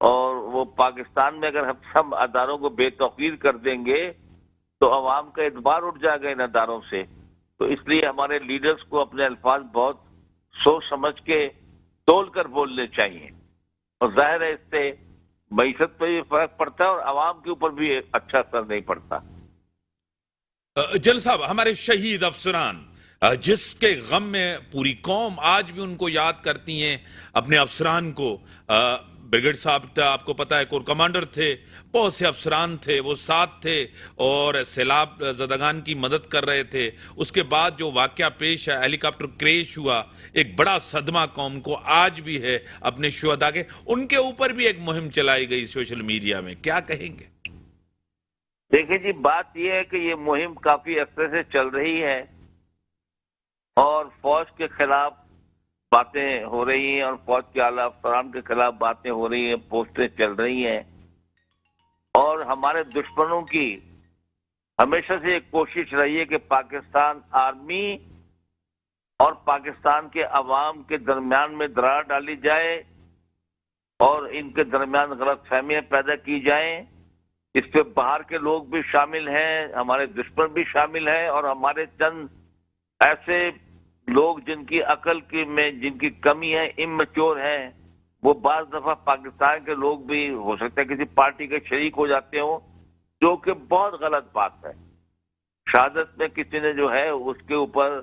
اور وہ پاکستان میں اگر ہم سب اداروں کو بے توقیر کر دیں گے تو عوام کا اعتبار اٹھ جائے گا ان اداروں سے. تو اس لیے ہمارے لیڈرز کو اپنے الفاظ بہت سوچ سمجھ کے تول کر بولنے چاہیے. اور ظاہر ہے اس سے معیشت پہ بھی فرق پڑتا ہے اور عوام کے اوپر بھی اچھا اثر نہیں پڑتا. جنرل صاحب، ہمارے شہید افسران جس کے غم میں پوری قوم آج بھی ان کو یاد کرتی ہیں، اپنے افسران کو، بریگیڈ صاحب تھا، آپ کو پتا ہے کور کمانڈر تھے، بہت سے افسران تھے، وہ ساتھ تھے اور سیلاب زدگان کی مدد کر رہے تھے. اس کے بعد جو واقعہ پیش ہے، ہیلی کاپٹر کریش ہوا، ایک بڑا صدمہ قوم کو آج بھی ہے اپنے شہداء کے. ان کے اوپر بھی ایک مہم چلائی گئی سوشل میڈیا میں، کیا کہیں گے؟ دیکھیں جی، بات یہ ہے کہ یہ مہم کافی عرصے سے چل رہی ہے اور فوج کے خلاف باتیں ہو رہی ہیں اور فوج کے اعلیٰ افسران کے خلاف باتیں ہو رہی ہیں، پوسٹیں چل رہی ہیں. اور ہمارے دشمنوں کی ہمیشہ سے ایک کوشش رہی ہے کہ پاکستان آرمی اور پاکستان کے عوام کے درمیان میں دراڑ ڈالی جائے اور ان کے درمیان غلط فہمیاں پیدا کی جائیں. اس پہ باہر کے لوگ بھی شامل ہیں، ہمارے دشمن بھی شامل ہیں اور ہمارے چند ایسے لوگ جن کی عقل کی میں جن کی کمی ہے، اممیچور ہیں، وہ بعض دفعہ پاکستان کے لوگ بھی ہو سکتا ہے کسی پارٹی کے شریک ہو جاتے ہوں، جو کہ بہت غلط بات ہے. شہادت میں کسی نے جو ہے اس کے اوپر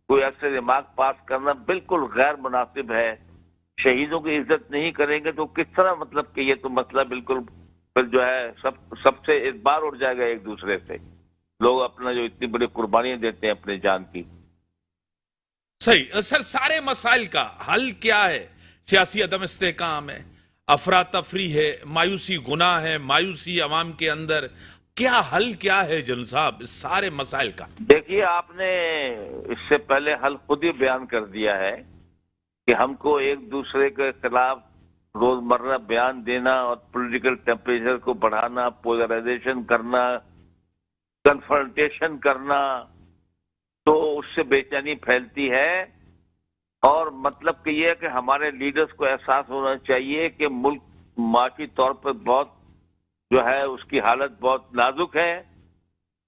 کوئی ایسے ریمارک پاس کرنا بالکل غیر مناسب ہے. شہیدوں کی عزت نہیں کریں گے تو کس طرح، مطلب کہ یہ تو مسئلہ بالکل پھر جو ہے سب سے اعتبار اٹھ جائے گا ایک دوسرے سے. لوگ اپنا جو اتنی بڑی قربانیاں دیتے ہیں اپنے جان کی. صحیح سر، سارے مسائل کا حل کیا ہے؟ سیاسی عدم استحکام ہے، افراتفری ہے، مایوسی گناہ ہے، مایوسی عوام کے اندر. کیا حل کیا ہے جنرل صاحب اس سارے مسائل کا؟ دیکھیے، آپ نے اس سے پہلے حل خود ہی بیان کر دیا ہے کہ ہم کو ایک دوسرے کے خلاف روزمرہ بیان دینا اور پولیٹیکل ٹیمپریچر کو بڑھانا، پولرائزیشن کرنا، کنفرنٹیشن کرنا، تو اس سے بے چینی پھیلتی ہے. اور مطلب کہ یہ ہے کہ ہمارے لیڈرز کو احساس ہونا چاہیے کہ ملک معاشی طور پر بہت جو ہے اس کی حالت بہت نازک ہے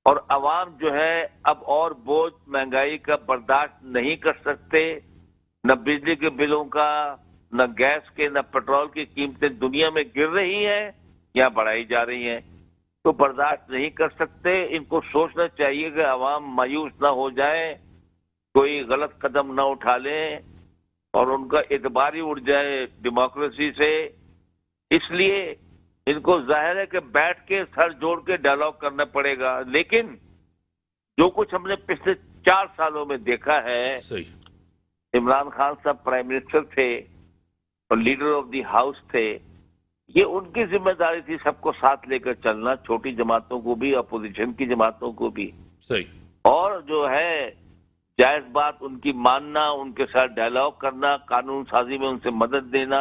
اور عوام جو ہے اب اور بوجھ مہنگائی کا برداشت نہیں کر سکتے. نہ بجلی کے بلوں کا، نہ گیس کے، نہ پیٹرول کی قیمتیں دنیا میں گر رہی ہیں یا بڑھائی جا رہی ہیں، تو برداشت نہیں کر سکتے. ان کو سوچنا چاہیے کہ عوام مایوس نہ ہو جائے، کوئی غلط قدم نہ اٹھا لیں اور ان کا اعتبار ہی اٹھ جائے ڈیموکریسی سے. اس لیے ان کو ظاہر ہے کہ بیٹھ کے سر جوڑ کے ڈائلاگ کرنا پڑے گا. لیکن جو کچھ ہم نے پچھلے 4 سالوں میں دیکھا ہے، صحیح. عمران خان صاحب پرائم منسٹر تھے اور لیڈر آف دی ہاؤس تھے، یہ ان کی ذمہ داری تھی سب کو ساتھ لے کر چلنا، چھوٹی جماعتوں کو بھی، اپوزیشن کی جماعتوں کو بھی. صحیح. اور جو ہے جائز بات ان کی ماننا، ان کے ساتھ ڈائلاگ کرنا، قانون سازی میں ان سے مدد دینا.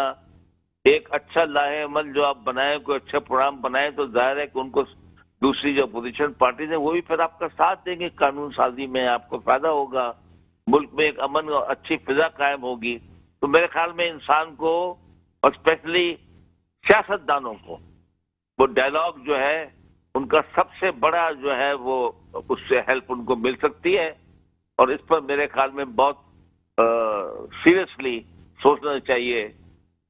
ایک اچھا لاہے عمل جو آپ بنائیں، کوئی اچھا پروگرام بنائیں تو ظاہر ہے کہ ان کو دوسری جو اپوزیشن پارٹیز ہیں وہ بھی پھر آپ کا ساتھ دیں گے. قانون سازی میں آپ کو فائدہ ہوگا، ملک میں ایک امن اور اچھی فضا قائم ہوگی. تو میرے خیال میں انسان کو اور اسپیشلی سیاست دانوں کو وہ ڈائلاگ جو ہے ان کا سب سے بڑا جو ہے وہ اس سے ہیلپ ان کو مل سکتی ہے. اور اس پر میرے خیال میں بہت سیریسلی سوچنا چاہیے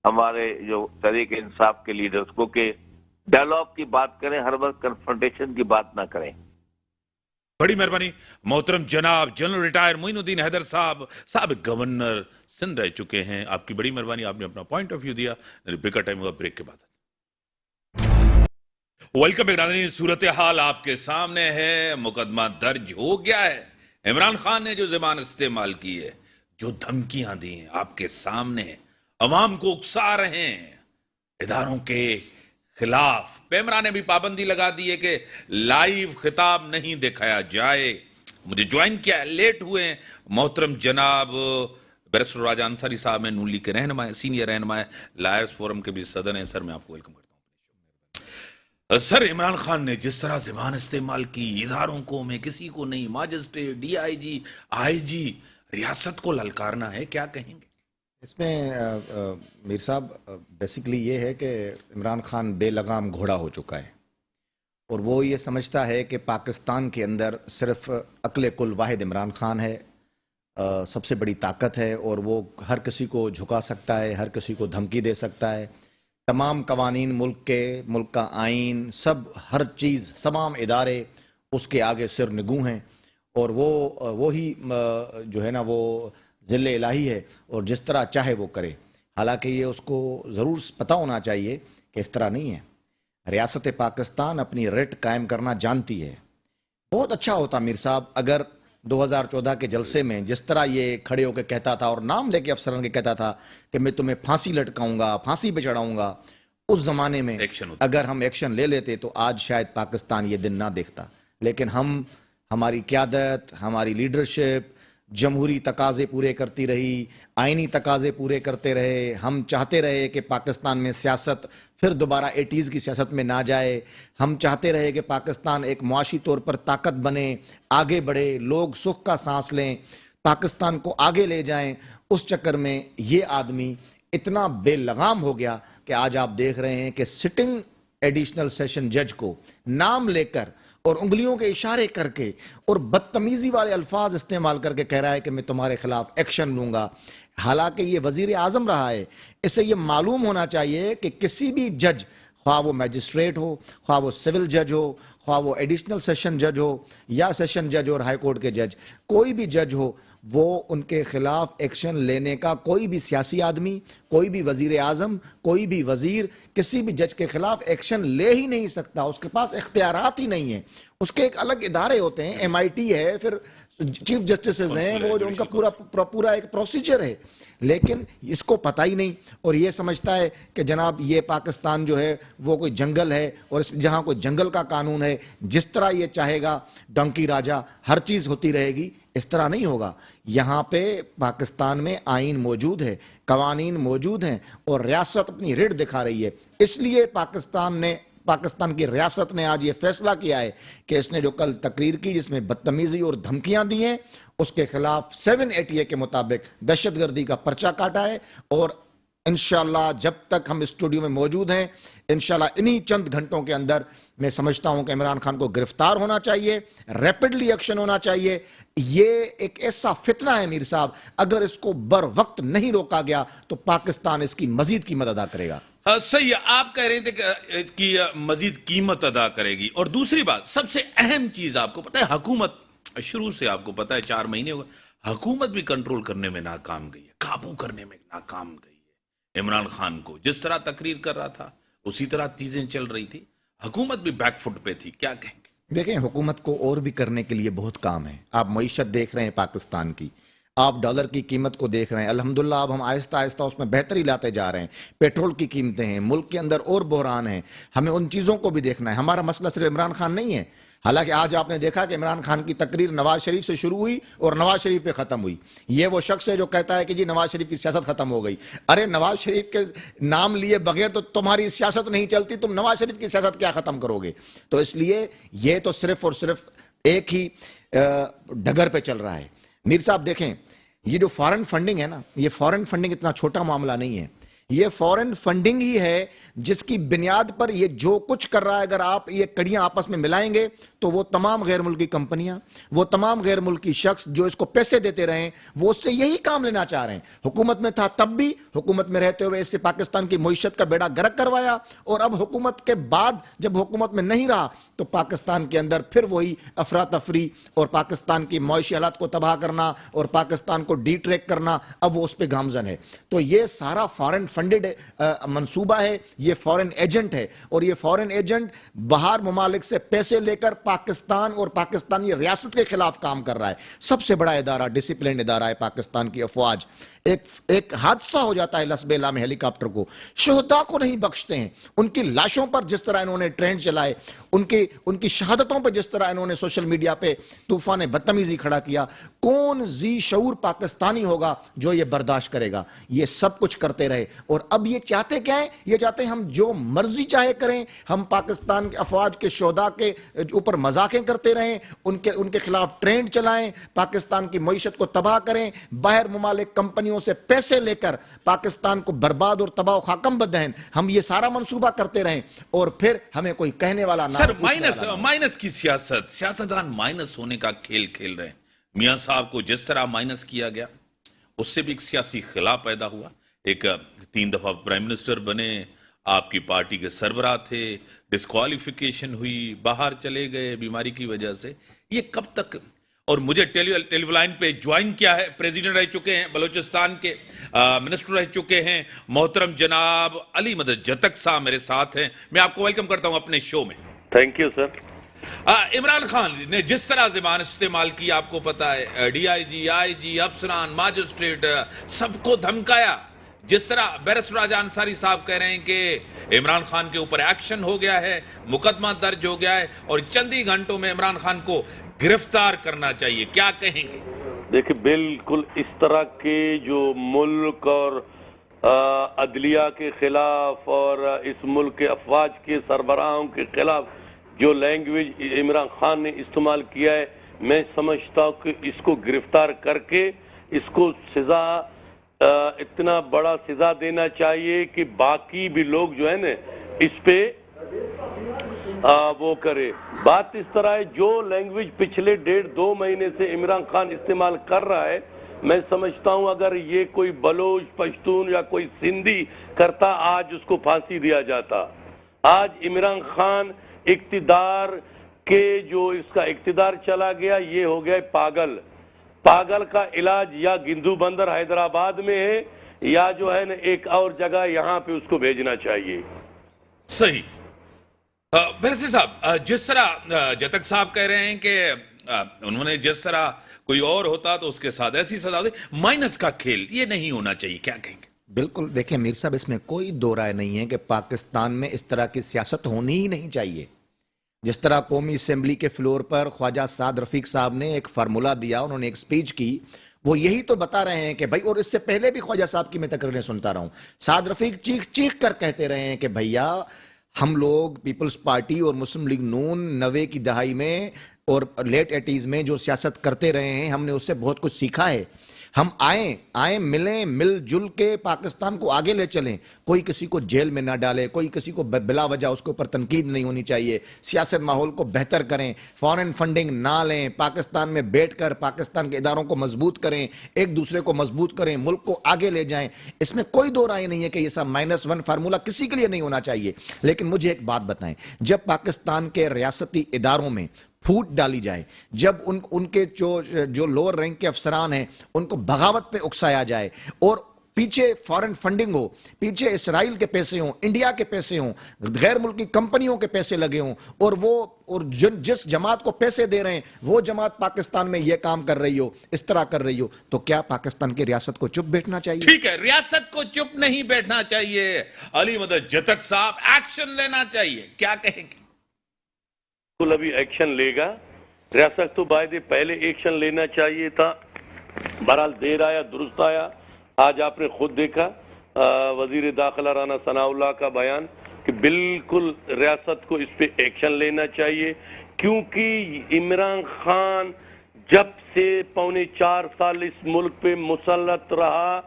ہمارے جو تحریک انصاف کے لیڈرز کو کہ ڈائلاگ کی بات کریں، ہر وقت کنفرنٹیشن کی بات نہ کریں. بڑی مہربانی. محترم جناب جنرل ریٹائر معین الدین حیدر صاحب سابق گورنر سندھ رہ چکے ہیں، آپ کی بڑی مہربانی، آپ نے اپنا پوائنٹ آف ویو دیا. بریک کا ٹائم ہوا، بریک کے بعد ویلکم بیک. ناظرین، صورتحال آپ کے سامنے ہے، مقدمہ درج ہو گیا ہے. عمران خان نے جو زبان استعمال کی ہے، جو دھمکیاں دی ہیں، آپ کے سامنے ہیں. عوام کو اکسا رہے ہیں اداروں کے خلاف. پیمرا نے بھی پابندی لگا دی ہے کہ لائیو خطاب نہیں دکھایا جائے. مجھے جوائن کیا ہے، لیٹ ہوئے ہیں محترم جناب بیرسٹر راجہ انصاری صاحب ہیں، نون لیگ کے رہنما ہیں، سینئر رہنما ہیں، لائرز فورم کے بھی صدر ہیں. سر میں آپ کو ویلکم کرتا ہوں. سر، عمران خان نے جس طرح زبان استعمال کی، اداروں کو میں کسی کو نہیں، ماجسٹریٹ، ڈی آئی جی، آئی جی، ریاست کو للکارنا ہے، کیا کہیں گے؟ اس میں میر صاحب بیسیکلی یہ ہے کہ عمران خان بے لگام گھوڑا ہو چکا ہے اور وہ یہ سمجھتا ہے کہ پاکستان کے اندر صرف عقل کل واحد عمران خان ہے، سب سے بڑی طاقت ہے اور وہ ہر کسی کو جھکا سکتا ہے، ہر کسی کو دھمکی دے سکتا ہے۔ تمام قوانین ملک کا آئین، سب ہر چیز، تمام ادارے اس کے آگے سر نگوں ہیں اور وہی جو ہے نا وہ ذل الہی ہے اور جس طرح چاہے وہ کرے۔ حالانکہ یہ اس کو ضرور پتہ ہونا چاہیے کہ اس طرح نہیں ہے۔ ریاست پاکستان اپنی رٹ قائم کرنا جانتی ہے۔ بہت اچھا ہوتا میر صاحب اگر 2014 کے جلسے میں جس طرح یہ کھڑے ہو کے کہتا تھا اور نام لے کے افسران کے کہتا تھا کہ میں تمہیں پھانسی لٹکاؤں گا، پھانسی پہ چڑھاؤں گا، اس زمانے میں اگر ہم ایکشن لے لیتے تو آج شاید پاکستان یہ دن نہ دیکھتا۔ لیکن ہماری قیادت، ہماری لیڈرشپ جمہوری تقاضے پورے کرتی رہی، آئینی تقاضے پورے کرتے رہے۔ ہم چاہتے رہے کہ پاکستان میں سیاست پھر دوبارہ 80s کی سیاست میں نہ جائے۔ ہم چاہتے رہے کہ پاکستان ایک معاشی طور پر طاقت بنے، آگے بڑھے، لوگ سکھ کا سانس لیں، پاکستان کو آگے لے جائیں۔ اس چکر میں یہ آدمی اتنا بے لگام ہو گیا کہ آج آپ دیکھ رہے ہیں کہ سٹنگ ایڈیشنل سیشن جج کو نام لے کر اور انگلیوں کے اشارے کر کے اور بدتمیزی والے الفاظ استعمال کر کے کہہ رہا ہے کہ میں تمہارے خلاف ایکشن لوں گا۔ حالانکہ یہ وزیر اعظم رہا ہے، اسے یہ معلوم ہونا چاہیے کہ کسی بھی جج، خواہ وہ میجسٹریٹ ہو، خواہ وہ سول جج ہو، خواہ وہ ایڈیشنل سیشن جج ہو یا سیشن جج اور ہائی کورٹ کے جج، کوئی بھی جج ہو، وہ ان کے خلاف ایکشن لینے کا کوئی بھی سیاسی آدمی، کوئی بھی وزیر اعظم، کوئی بھی وزیر کسی بھی جج کے خلاف ایکشن لے ہی نہیں سکتا۔ اس کے پاس اختیارات ہی نہیں ہیں۔ اس کے ایک الگ ادارے ہوتے ہیں، MIT ہے، پھر چیف جسٹسز ہیں، وہ جو ان کا پورا ایک پروسیجر ہے، لیکن اس کو پتہ ہی نہیں اور یہ سمجھتا ہے کہ جناب یہ پاکستان جو ہے وہ کوئی جنگل ہے اور جہاں کوئی جنگل کا قانون ہے، جس طرح یہ چاہے گا ڈنکی راجا ہر چیز ہوتی رہے گی۔ اس طرح نہیں ہوگا۔ یہاں پہ پاکستان میں آئین موجود ہے، قوانین موجود ہیں اور ریاست اپنی ریٹ دکھا رہی ہے۔ اس لیے پاکستان کی ریاست نے آج یہ فیصلہ کیا ہے کہ اس نے جو کل تقریر کی جس میں بدتمیزی اور دھمکیاں دی ہیں، اس کے خلاف 780 کے مطابق دہشت گردی کا پرچہ کاٹا ہے اور انشاءاللہ جب تک ہم اسٹوڈیو میں موجود ہیں، انشاءاللہ انہی چند گھنٹوں کے اندر میں سمجھتا ہوں کہ عمران خان کو گرفتار ہونا چاہیے، ریپڈلی ایکشن ہونا چاہیے۔ یہ ایک ایسا فتنہ ہے میر صاحب، اگر اس کو بر وقت نہیں روکا گیا تو پاکستان اس کی مزید قیمت ادا کرے گا۔ صحیح ہے، آپ کہہ رہے تھے کہ مزید قیمت ادا کرے گی۔ اور دوسری بات، سب سے اہم چیز آپ کو پتہ ہے، حکومت شروع سے آپ کو پتہ ہے 4 مہینے ہوئے، حکومت بھی کنٹرول کرنے میں ناکام گئی ہے، قابو کرنے میں ناکام گئی ہے۔ عمران خان کو جس طرح تقریر کر رہا تھا اسی طرح چیزیں چل رہی تھی، حکومت بھی بیک فٹ پہ تھی۔ کیا کہیں گے؟ دیکھیں، حکومت کو اور بھی کرنے کے لیے بہت کام ہے۔ آپ معیشت دیکھ رہے ہیں پاکستان کی، آپ ڈالر کی قیمت کو دیکھ رہے ہیں، الحمدللہ اب ہم آہستہ آہستہ اس میں بہتری لاتے جا رہے ہیں۔ پیٹرول کی قیمتیں ہیں، ملک کے اندر اور بحران ہیں، ہمیں ان چیزوں کو بھی دیکھنا ہے۔ ہمارا مسئلہ صرف عمران خان نہیں ہے۔ حالانکہ آج آپ نے دیکھا کہ عمران خان کی تقریر نواز شریف سے شروع ہوئی اور نواز شریف پہ ختم ہوئی۔ یہ وہ شخص ہے جو کہتا ہے کہ جی نواز شریف کی سیاست ختم ہو گئی۔ ارے نواز شریف کے نام لیے بغیر تو تمہاری سیاست نہیں چلتی، تم نواز شریف کی سیاست کیا ختم کرو گے؟ تو اس لیے یہ تو صرف اور صرف ایک ہی ڈگر پہ چل رہا ہے۔ میر صاحب دیکھیں، یہ جو فارن فنڈنگ ہے نا، یہ فارن فنڈنگ اتنا چھوٹا معاملہ نہیں ہے۔ یہ فارن فنڈنگ ہی ہے جس کی بنیاد پر یہ جو کچھ کر رہا ہے، اگر آپ یہ کڑیاں آپس میں ملائیں گے تو وہ تمام غیر ملکی کمپنیاں، وہ تمام غیر ملکی شخص جو اس کو پیسے دیتے رہے وہ اس سے یہی کام لینا چاہ رہے ہیں۔ حکومت میں تھا تب بھی، حکومت میں رہتے ہوئے اس سے پاکستان کی معیشت کا بیڑا گرک کروایا، اور اب حکومت کے بعد جب حکومت میں نہیں رہا تو پاکستان کے اندر پھر وہی افراتفری اور پاکستان کی معاشی حالات کو تباہ کرنا اور پاکستان کو ڈی ٹریک کرنا، اب وہ اس پہ گامزن ہے۔ تو یہ سارا فارن فنڈڈ منصوبہ ہے، یہ فارن ایجنٹ ہے، اور یہ فارن ایجنٹ باہر ممالک سے پیسے لے کر پاکستان اور پاکستانی ریاست کے خلاف کام کر رہا ہے۔ سب سے بڑا ادارہ، ڈسپلن ادارہ ہے پاکستان کی افواج۔ ایک حادثہ ہو جاتا ہے لسبیلا میں ہیلی کاپٹر کو، شہداء کو نہیں بخشتے ہیں۔ ان کی لاشوں پر جس طرح انہوں نے ٹرین چلائے، ان کی شہادتوں پر جس طرح انہوں نے سوشل میڈیا پہ طوفان بدتمیزی کھڑا کیا، کون ذی شعور پاکستانی ہوگا جو یہ برداشت کرے گا؟ یہ سب کچھ کرتے رہے، اور اب یہ چاہتے کیا ہیں؟ یہ چاہتے ہیں ہم جو مرضی چاہے کریں، ہم پاکستان کے افواج کے شہداء کے اوپر مذاقیں کرتے رہیں، ان کے خلاف ٹرینڈ چلائیں، پاکستان کی معیشت کو تباہ کریں، باہر ممالک کمپنیوں کمپنیوں سے پیسے لے کر پاکستان کو برباد اور تباہ و خاکم بدہن ہم یہ سارا منصوبہ کرتے رہیں اور پھر ہمیں کوئی کہنے والا نہ سر پوچھنے والا نہ ہو۔ مائنس کی سیاستدان مائنس ہونے کا کھیل کھیل رہے ہیں. میاں صاحب کو جس طرح مائنس کیا گیا اس سے بھی ایک سیاسی خلا پیدا ہوا. ایک 3 دفعہ پرائم منسٹر بنے, آپ کی پارٹی کے سربراہ تھے, ڈسکوالیفیکیشن ہوئی, باہر چلے گئے بیماری کی وجہ سے. یہ کب تک؟ اور مجھے ٹیلی لائن پہ جوائن کیا ہے, پریزیڈنٹ رہ چکے ہیں بلوچستان کے, منسٹر رہ چکے ہیں, محترم جناب علی مدد جتک صاحب میرے ساتھ ہیں. میں آپ کو ویلکم کرتا ہوں اپنے شو میں. Thank you sir. Imran Khan نے جس طرح زبان استعمال کی آپ کو پتا ہے, ڈی آئی جی, آئی جی, افسران, ماجسٹریٹ سب کو دھمکایا. جس طرح بیرسٹر راجہ انصاری صاحب کہہ رہے ہیں کہ عمران خان کے اوپر ایکشن ہو گیا ہے, مقدمہ درج ہو گیا ہے اور چند ہی گھنٹوں میں عمران خان کو گرفتار کرنا چاہیے, کیا کہیں گے؟ دیکھیں بالکل اس طرح کے جو ملک اور عدلیہ کے خلاف اور اس ملک کے افواج کے سربراہوں کے خلاف جو لینگویج عمران خان نے استعمال کیا ہے, میں سمجھتا ہوں کہ اس کو گرفتار کر کے اس کو سزا, اتنا بڑا سزا دینا چاہیے کہ باقی بھی لوگ جو ہے نا اس پہ وہ کرے. بات اس طرح ہے, جو لینگویج پچھلے 1.5-2 مہینے سے عمران خان استعمال کر رہا ہے, میں سمجھتا ہوں اگر یہ کوئی بلوچ, پشتون یا کوئی سندھی کرتا آج اس کو پھانسی دیا جاتا. آج عمران خان اقتدار کے جو اس کا اقتدار چلا گیا, یہ ہو گیا پاگل. پاگل کا علاج یا گندو بندر حیدرآباد میں ہے یا جو ہے نا ایک اور جگہ یہاں پہ اس کو بھیجنا چاہیے. صحیح. بیرسٹر صاحب, جس طرح جتک صاحب کہہ رہے ہیں کہ انہوں نے جس طرح کوئی اور ہوتا تو اس کے ساتھ ایسی سزا دے, مائنس کا کھیل یہ نہیں ہونا چاہیے, کیا کہیں گے؟ بالکل. دیکھیں میر صاحب, اس میں کوئی دو رائے نہیں ہے کہ پاکستان میں اس طرح کی سیاست ہونی ہی نہیں چاہیے. جس طرح قومی اسمبلی کے فلور پر خواجہ سعد رفیق صاحب نے ایک فارمولا دیا, انہوں نے ایک سپیچ کی, وہ یہی تو بتا رہے ہیں کہ بھائی, اور اس سے پہلے بھی خواجہ صاحب کی میں تقریریں سنتا رہا ہوں, سعد رفیق چیخ چیخ کر کہتے رہے ہیں کہ بھیا ہم لوگ پیپلز پارٹی اور مسلم لیگ نون 90 کی دہائی میں اور لیٹ 80s میں جو سیاست کرتے رہے ہیں, ہم نے اس سے بہت کچھ سیکھا ہے. ہم آئیں ملیں, مل جل کے پاکستان کو آگے لے چلیں. کوئی کسی کو جیل میں نہ ڈالے, کوئی کسی کو بلا وجہ اس کے اوپر تنقید نہیں ہونی چاہیے. سیاست ماحول کو بہتر کریں, فارن فنڈنگ نہ لیں, پاکستان میں بیٹھ کر پاکستان کے اداروں کو مضبوط کریں, ایک دوسرے کو مضبوط کریں, ملک کو آگے لے جائیں. اس میں کوئی دو رائے نہیں ہے کہ یہ سب -1 فارمولا کسی کے لیے نہیں ہونا چاہیے. لیکن مجھے ایک بات بتائیں, جب پاکستان کے ریاستی اداروں میں پھوٹ ڈالی جائے, جب ان کے جو لوور رینک کے افسران ہیں ان کو بغاوت پہ اکسایا جائے, اور پیچھے فارن فنڈنگ ہو, پیچھے اسرائیل کے پیسے ہوں, انڈیا کے پیسے ہوں, غیر ملکی کمپنیوں کے پیسے لگے ہوں, اور جس جماعت کو پیسے دے رہے ہیں وہ جماعت پاکستان میں یہ کام کر رہی ہو, اس طرح کر رہی ہو, تو کیا پاکستان کی ریاست کو چپ بیٹھنا چاہیے؟ ٹھیک ہے, ریاست کو چپ نہیں بیٹھنا چاہیے. علی مدد جتک صاحب, ایکشن لینا چاہیے, کیا کہیں گے؟ ابھی ایکشن لے گا. ریاست تو باید پہلے ایکشن لینا چاہیے تھا. بہرحال دیر آیا درست آیا. آج آپ نے خود دیکھا وزیر داخلہ رانا ثناء اللہ کا بیان کہ بالکل ریاست کو اس پہ ایکشن لینا چاہیے, کیونکہ عمران خان جب سے 4.25 سال اس ملک پہ مسلط رہا,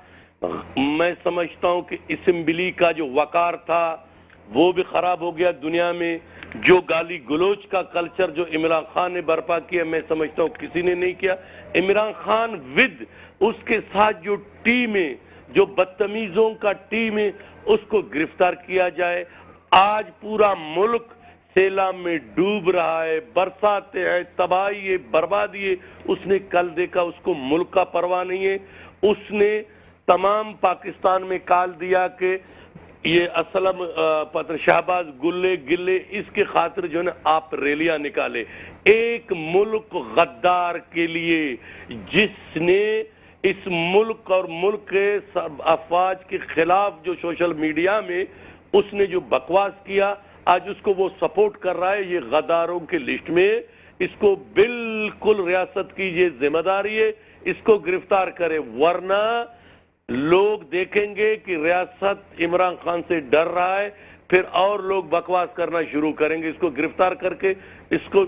میں سمجھتا ہوں کہ اسمبلی کا جو وقار تھا وہ بھی خراب ہو گیا دنیا میں. جو گالی گلوچ کا کلچر جو عمران خان نے برپا کیا, میں سمجھتا ہوں کسی نے نہیں کیا. عمران خان ود اس کے ساتھ جو ٹیم ہے, جو بدتمیزوں کا ٹیم ہے, اس کو گرفتار کیا جائے. آج پورا ملک سیلاب میں ڈوب رہا ہے, برساتیں ہیں, تباہی ہے, بربادی ہے. اس نے کل دیکھا, اس کو ملک کا پرواہ نہیں ہے. اس نے تمام پاکستان میں کال دیا کہ یہ اسلم شہباز گلے اس کے خاطر جو ہے نا آپ ریلیاں نکالے. ایک ملک غدار کے لیے جس نے اس ملک اور ملک کے افواج کے خلاف جو سوشل میڈیا میں اس نے جو بکواس کیا, آج اس کو وہ سپورٹ کر رہا ہے. یہ غداروں کی لسٹ میں, اس کو بالکل ریاست کی یہ ذمہ داری ہے, اس کو گرفتار کرے, ورنہ لوگ دیکھیں گے کہ ریاست عمران خان سے ڈر رہا ہے, پھر اور لوگ بکواس کرنا شروع کریں گے. اس کو گرفتار کر کے اس کو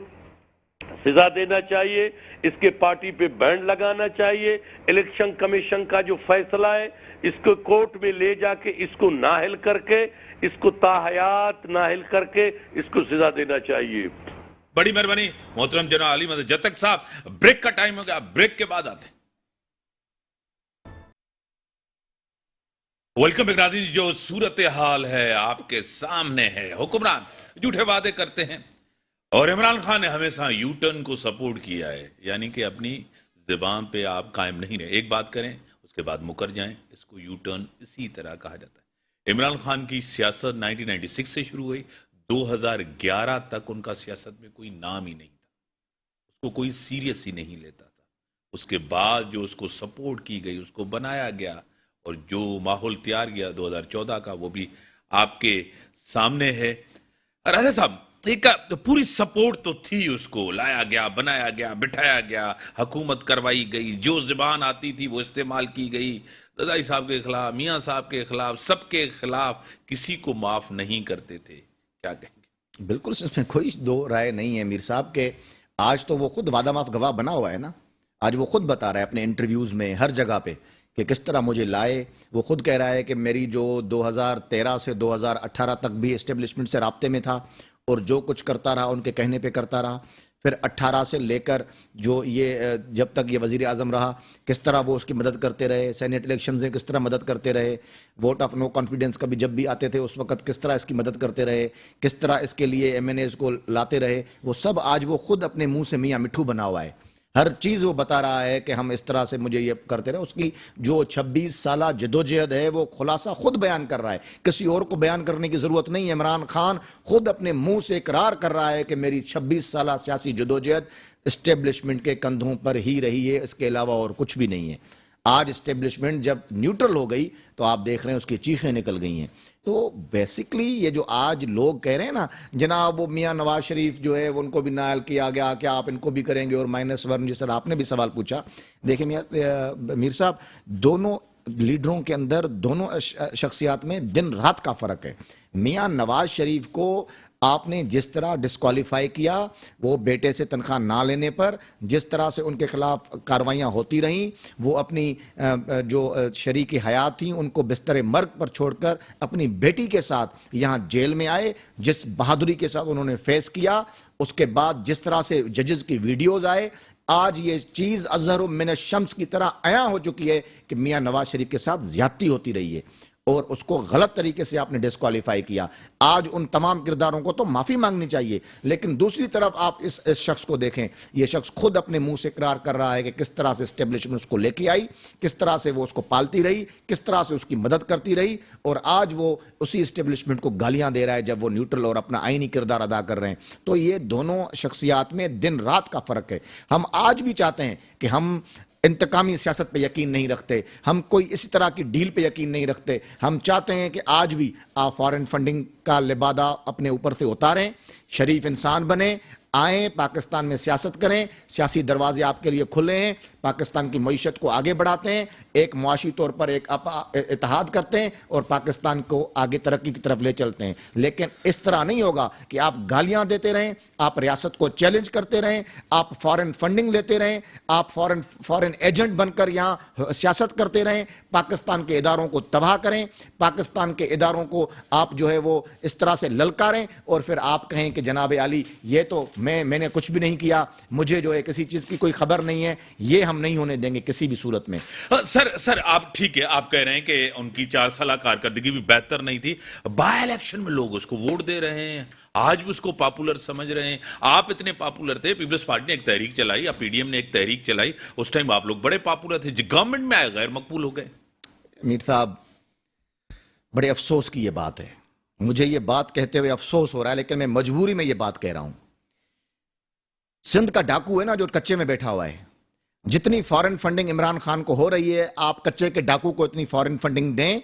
سزا دینا چاہیے، اس کے پارٹی پہ بینڈ لگانا چاہیے، الیکشن کمیشن کا جو فیصلہ ہے اس کو کورٹ میں لے جا کے اس کو نااہل کر کے، اس کو تاحیات نااہل کر کے اس کو سزا دینا چاہیے۔ بڑی مہربانی محترم جناب علی مدد جتک صاحب، بریک کا ٹائم ہو گیا، بریک کے بعد آتے ہیں۔ ویلکم بیک ناظرین، جو صورتحال ہے آپ کے سامنے ہے، حکمران جھوٹے وعدے کرتے ہیں اور عمران خان نے ہمیشہ یو ٹرن کو سپورٹ کیا ہے، یعنی کہ اپنی زبان پہ آپ قائم نہیں رہے، ایک بات کریں اس کے بعد مکر جائیں، اس کو یو ٹرن اسی طرح کہا جاتا ہے۔ عمران خان کی سیاست 1996 سے شروع ہوئی، 2011 تک ان کا سیاست میں کوئی نام ہی نہیں تھا، اس کو کوئی سیریس ہی نہیں لیتا تھا۔ اس کے بعد جو اس کو سپورٹ کی گئی، اس کو بنایا گیا اور جو ماحول تیار کیا 2014 کا، وہ بھی آپ کے سامنے ہے۔ راجہ صاحب، ایک پوری سپورٹ تو تھی، اس کو لایا گیا، بنایا گیا، بٹھایا گیا، حکومت کروائی گئی، جو زبان آتی تھی وہ استعمال کی گئی، دادائی صاحب کے خلاف، میاں صاحب کے خلاف، سب کے خلاف، کسی کو معاف نہیں کرتے تھے، کیا کہیں گے؟ بالکل اس میں کوئی دو رائے نہیں ہے میر صاحب کہ آج تو وہ خود وعدہ معاف گواہ بنا ہوا ہے نا، آج وہ خود بتا رہا ہے اپنے انٹرویوز میں ہر جگہ پہ کہ کس طرح مجھے لائے۔ وہ خود کہہ رہا ہے کہ میری جو 2013 سے 2018 تک بھی اسٹیبلشمنٹ سے رابطے میں تھا اور جو کچھ کرتا رہا ان کے کہنے پہ کرتا رہا، پھر 18 سے لے کر جو یہ جب تک یہ وزیر اعظم رہا کس طرح وہ اس کی مدد کرتے رہے، سینیٹ الیکشنز میں کس طرح مدد کرتے رہے، ووٹ آف نو کانفیڈنس کا بھی جب بھی آتے تھے اس وقت کس طرح اس کی مدد کرتے رہے، کس طرح اس کے لیے ایم این ایز کو لاتے رہے، وہ سب آج وہ خود اپنے منہ سے میاں مٹھو بنا ہوا ہے، ہر چیز وہ بتا رہا ہے کہ ہم اس طرح سے مجھے یہ کرتے رہے۔ اس کی جو 26 سالہ جدوجہد ہے وہ خلاصہ خود بیان کر رہا ہے، کسی اور کو بیان کرنے کی ضرورت نہیں ہے۔ عمران خان خود اپنے منہ سے اقرار کر رہا ہے کہ میری 26 سالہ سیاسی جدوجہد اسٹیبلشمنٹ کے کندھوں پر ہی رہی ہے، اس کے علاوہ اور کچھ بھی نہیں ہے۔ آج اسٹیبلشمنٹ جب نیوٹرل ہو گئی تو آپ دیکھ رہے ہیں اس کی چیخیں نکل گئی ہیں۔ تو بیسیکلی یہ جو آج لوگ کہہ رہے ہیں نا جناب وہ میاں نواز شریف جو ہے ان کو بھی نائل کیا گیا، کیا آپ ان کو بھی کریں گے اور -1 جس طرح آپ نے بھی سوال پوچھا، دیکھیں میر صاحب دونوں لیڈروں کے اندر، دونوں شخصیات میں دن رات کا فرق ہے۔ میاں نواز شریف کو آپ نے جس طرح ڈسکوالیفائی کیا، وہ بیٹے سے تنخواہ نہ لینے پر جس طرح سے ان کے خلاف کاروائیاں ہوتی رہیں، وہ اپنی جو شریک حیات تھیں ان کو بستر مرگ پر چھوڑ کر اپنی بیٹی کے ساتھ یہاں جیل میں آئے، جس بہادری کے ساتھ انہوں نے فیس کیا، اس کے بعد جس طرح سے ججز کی ویڈیوز آئے، آج یہ چیز اظہر من الشمس کی طرح عیاں ہو چکی ہے کہ میاں نواز شریف کے ساتھ زیادتی ہوتی رہی ہے اور اس کو غلط طریقے سے آپ نے ڈسکوالیفائی کیا۔ آج ان تمام کرداروں کو تو معافی مانگنی چاہیے، لیکن دوسری طرف آپ اس شخص کو دیکھیں، یہ شخص خود اپنے منہ سے اقرار کر رہا ہے کہ کس طرح سے اسٹیبلشمنٹ اس کو لے کے آئی، کس طرح سے وہ اس کو پالتی رہی، کس طرح سے اس کی مدد کرتی رہی، اور آج وہ اسی اسٹیبلشمنٹ کو گالیاں دے رہا ہے جب وہ نیوٹرل اور اپنا آئینی کردار ادا کر رہے ہیں۔ تو یہ دونوں شخصیات میں دن رات کا فرق ہے۔ ہم آج بھی چاہتے ہیں کہ ہم انتقامی سیاست پہ یقین نہیں رکھتے، ہم کوئی اسی طرح کی ڈیل پہ یقین نہیں رکھتے، ہم چاہتے ہیں کہ آج بھی آپ فارن فنڈنگ کا لبادہ اپنے اوپر سے اتاریں، شریف انسان بنیں، آئیں پاکستان میں سیاست کریں، سیاسی دروازے آپ کے لیے کھلے ہیں، پاکستان کی معیشت کو آگے بڑھاتے ہیں، ایک معاشی طور پر ایک اتحاد کرتے ہیں اور پاکستان کو آگے ترقی کی طرف لے چلتے ہیں۔ لیکن اس طرح نہیں ہوگا کہ آپ گالیاں دیتے رہیں، آپ ریاست کو چیلنج کرتے رہیں، آپ فارن فنڈنگ لیتے رہیں، آپ فارن ایجنٹ بن کر یہاں سیاست کرتے رہیں، پاکستان کے اداروں کو تباہ کریں، پاکستان کے اداروں کو آپ جو ہے وہ اس طرح سے للکاریں اور پھر آپ کہیں کہ جناب عالی یہ تو میں نے کچھ بھی نہیں کیا، مجھے جو ہے کسی چیز کی کوئی خبر نہیں ہے، یہ ہم نہیں ہونے دیں گے کسی بھی صورت میں۔ سر آپ ٹھیک ہے، آپ کہہ رہے ہیں کہ ان کی 4 سالہ کارکردگی بھی بہتر نہیں تھی، بائی الیکشن میں لوگ اس کو ووٹ دے رہے ہیں، آج بھی اس کو پاپولر سمجھ رہے ہیں۔ آپ اتنے پاپولر تھے، پیپلز پارٹی نے ایک تحریک چلائی یا پی ڈی ایم نے ایک تحریک چلائی، اس ٹائم آپ لوگ بڑے پاپولر تھے، گورنمنٹ میں آئے غیر مقبول ہو گئے۔ میر صاحب بڑے افسوس کی یہ بات ہے، مجھے یہ بات کہتے ہوئے افسوس ہو رہا ہے، لیکن میں مجبوری میں یہ بات کہہ رہا ہوں۔ سندھ کا ڈاکو ہے نا جو کچے میں بیٹھا ہوا ہے، جتنی فارن فنڈنگ عمران خان کو ہو رہی ہے، آپ کچے کے ڈاکو کو اتنی فارن فنڈنگ دیں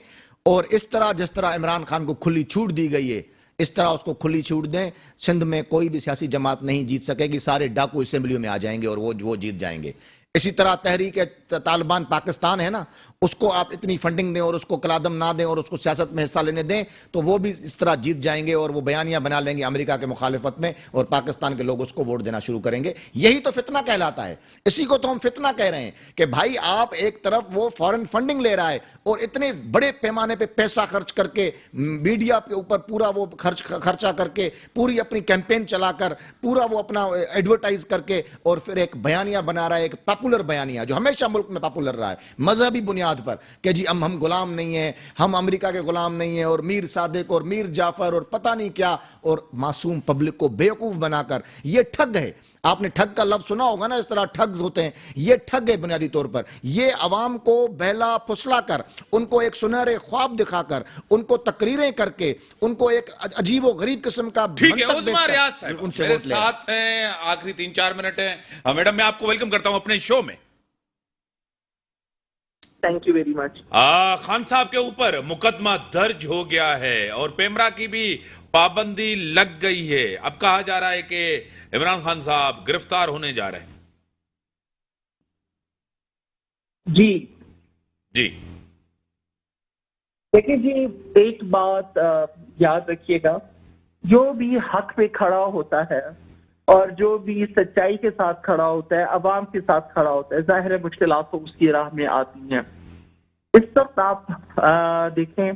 اور اس طرح جس طرح عمران خان کو کھلی چھوٹ دی گئی ہے اس طرح اس کو کھلی چھوٹ دیں، سندھ میں کوئی بھی سیاسی جماعت نہیں جیت سکے گی، سارے ڈاکو اسمبلیوں میں آ جائیں گے اور وہ جیت جائیں گے۔ اسی طرح تحریک طالبان پاکستان ہے نا، اس کو آپ اتنی فنڈنگ دیں اور اس کو کلادم نہ دیں اور اس کو سیاست میں حصہ لینے دیں تو وہ بھی اس طرح جیت جائیں گے اور وہ بیانیاں بنا لیں گے امریکہ کے مخالفت میں، اور پاکستان کے لوگ اس کو ووٹ دینا شروع کریں گے۔ یہی تو فتنہ کہلاتا ہے، اسی کو تو ہم فتنہ کہہ رہے ہیں کہ بھائی آپ ایک طرف وہ فورن فنڈنگ لے رہا ہے اور اتنے بڑے پیمانے پہ پیسہ خرچ کر کے میڈیا کے اوپر پورا وہ خرچہ کر کے پوری اپنی کیمپین چلا کر پورا وہ اپنا ایڈورٹائز کر کے اور پھر ایک بیانیہ بنا رہا ہے، ایک پاپولر بیانیہ جو ہمیشہ ملک میں پاپولر رہا ہے مذہبی بنیاد پر کہ جی ہم غلام نہیں ہیں، ہم امریکہ کے غلام نہیں ہیں، اور میر صادق اور میر جعفر اور پتہ نہیں کیا، اور معصوم پبلک کو بیوقوف بنا کر یہ ٹھگ ہے۔ آپ نے ٹھگ کا لفظ سنا ہوگا نا، اس طرح ٹھگز ہوتے ہیں، یہ ٹھگ ہے بنیادی طور پر۔ یہ عوام کو بہلا پھسلا کر، ان کو ایک سنہرے خواب دکھا کر، ان کو تقریریں کر کے، ان کو ایک عجیب و غریب قسم کا ٹھیک ہے، منطق بیچ عظمیٰ کر ریاض صاحب ان سے میرے ووٹ لے۔ ساتھ ہیں، آخری 3-4 منٹ ہیں۔ میڈم میں آپ کو ویلکم کرتا ہوں اپنے شو میں۔ Thank you very much. Khan صاحب کے اوپر مقدمہ درج ہو گیا ہے اور پیمرا کی بھی پابندی لگ گئی ہے، اب کہا جا رہا ہے کہ عمران خان صاحب گرفتار ہونے جا رہے ہیں۔ جی جی دیکھیں جی، ایک بات یاد رکھیے گا، جو بھی حق پہ کھڑا ہوتا ہے اور جو بھی سچائی کے ساتھ کھڑا ہوتا ہے، عوام کے ساتھ کھڑا ہوتا ہے، ظاہر ہے مشکلات تو اس کی راہ میں آتی ہیں۔ اس وقت آپ دیکھیں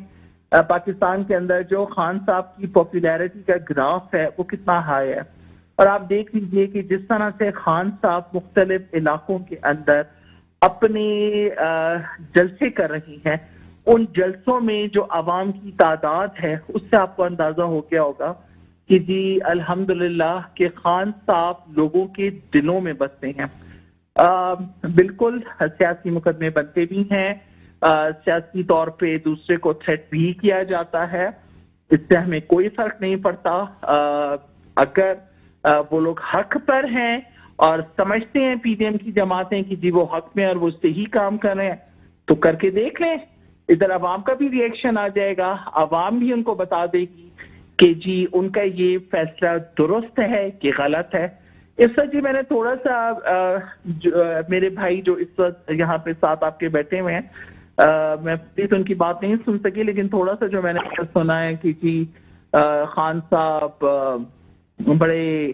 پاکستان کے اندر جو خان صاحب کی پاپولیرٹی کا گراف ہے وہ کتنا ہائی ہے، اور آپ دیکھ لیجئے کہ جس طرح سے خان صاحب مختلف علاقوں کے اندر اپنے جلسے کر رہی ہیں، ان جلسوں میں جو عوام کی تعداد ہے اس سے آپ کو اندازہ ہو گیا ہوگا کہ جی الحمدللہ کہ خان صاحب لوگوں کے دلوں میں بستے ہیں۔ بالکل سیاسی مقدمے بنتے بھی ہیں، سیاسی طور پہ دوسرے کو تھریٹ بھی کیا جاتا ہے، اس سے ہمیں کوئی فرق نہیں پڑتا۔ اگر وہ لوگ حق پر ہیں اور سمجھتے ہیں پی ڈی ایم کی جماعتیں کہ جی وہ حق میں اور وہ صحیح کام کر رہے ہیں تو کر کے دیکھ لیں، ادھر عوام کا بھی ری ایکشن آ جائے گا، عوام بھی ان کو بتا دے گی کہ جی ان کا یہ فیصلہ درست ہے کہ غلط ہے۔ اس وقت جی میں نے تھوڑا سا میرے بھائی جو اس وقت یہاں پہ ساتھ آپ کے بیٹھے ہوئے ہیں، میں پلیز ان کی بات نہیں سن سکی، لیکن تھوڑا سا جو میں نے سنا ہے کہ جی خان صاحب بڑے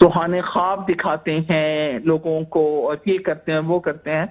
سہانے خواب دکھاتے ہیں لوگوں کو اور یہ کرتے ہیں وہ کرتے ہیں۔